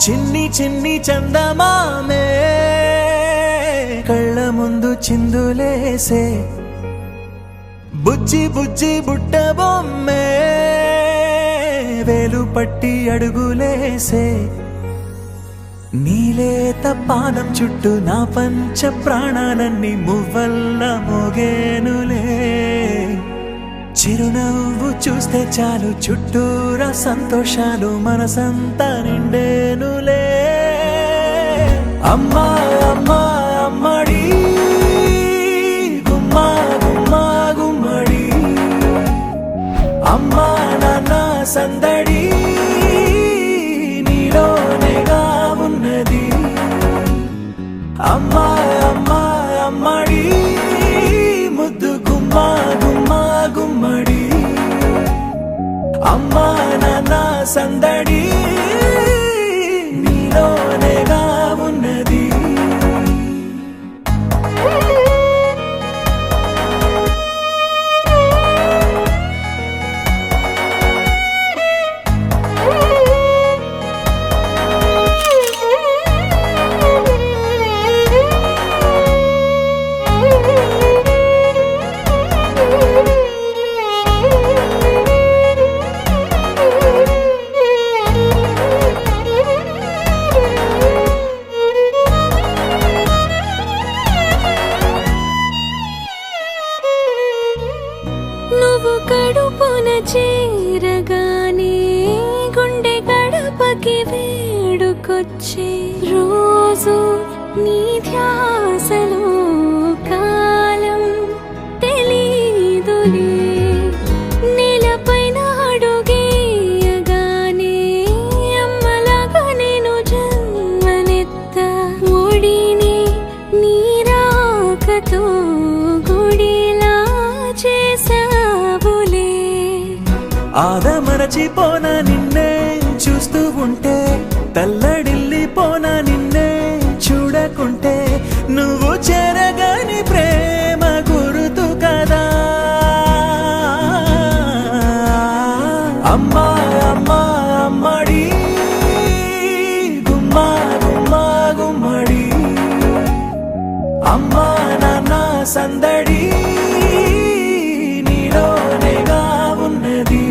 చిన్ని చిన్ని చందమామే కళ్ళ ముందు చిందులేసే బుజ్జి బుజ్జి బుట్ట బొమ్మే వేలు పట్టి అడుగులేసే నీలేత పాదం చుట్టూ నా పంచ ప్రాణాలన్నీ మువ్వల్ల మోగేనులే చిరునవ్వు చూస్తే చాలు చుట్టూరా సంతోషాలు మనసంతా నిండేనులే అమ్మా అమ్మా అమ్మడి గుమ్మా గుమ్మా గుమ్మడి అమ్మా నాన్న సందడి నీలోనేగా ఉన్నది అమ్మా అమ్మా అమ్మడి ముద్దు గుమ్మా గుమ్మా గుమ్మడి అమ్మా నాన్న సందడి నీలోనేగా ఉన్నది నువ్వు కడుపున చేరగానే గుండె గడపకి వేడుకొచ్చే రోజు నీ ధ్యాసలో కాలం తెలీదులే నేలపైన అడుగేయగానే అమ్మలాగా నేను జన్మనెత్త ఒడిని నీ రాకతో గుడిలా చేసావులే ఆదమరచిపోన నిన్నే చూస్తూ ఉంటే తల్లడిల్లిపోన నిన్నే చూడకుంటే నువ్వు చెరగని ప్రేమ గురుతు కదా అమ్మా అమ్మా అమ్మడి గుమ్మా గుమ్మా గుమ్మడి అమ్మా నాన్న సందడి నీలోనేగా ఉన్నది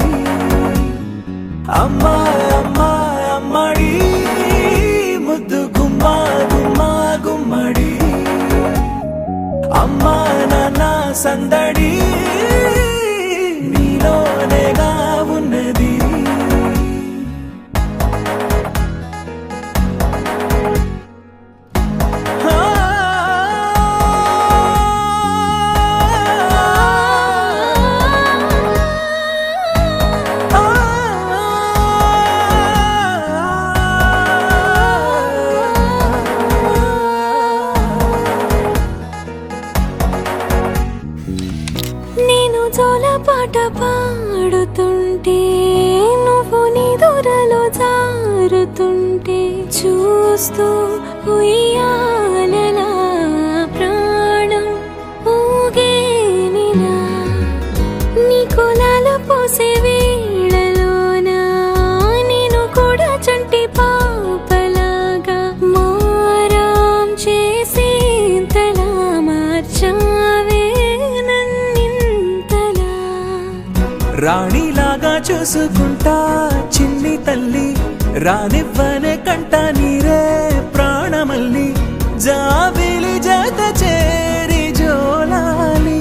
అమ్మా అమ్మా అమ్మడి ముద్దు గుమ్మా గుమ్మా గుమ్మడి అమ్మా నాన్న సందడి నీలోనేగా ఉన్నది నేను జోలపాట పాడుతుంటే నువ్వు నీ దూరలో జారుతుంటే చూస్తూ ఉయ్యాలలా ప్రాణం ఊగేనిలా నీ కులాల పోసే వేళలోన నేను కూడా చంటి పాపలాగా మారాం చేసేంతలా మార్చావే రాణిలాగా చూసుకుంటా చిన్ని తల్లి రానివ్వనే కంట నీరే ప్రాణమల్లి జాబిలి జత చేరి జోలాలి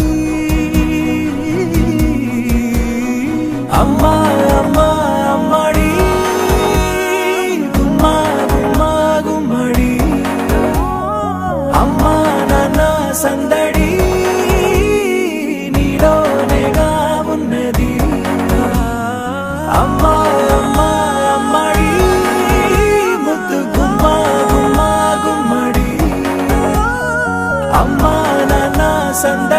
అమ్మా అమ్మా అమ్మడి గుమ్మా గుమ్మా గుమ్మడి అమ్మా నాన్న సందడి నీలోనేగా ఉన్నది అమ్మా అమ్మా అమ్మడి ముద్దు గుమ్మా గుమ్మా గుమ్మడి అమ్మా నాన్న సందడి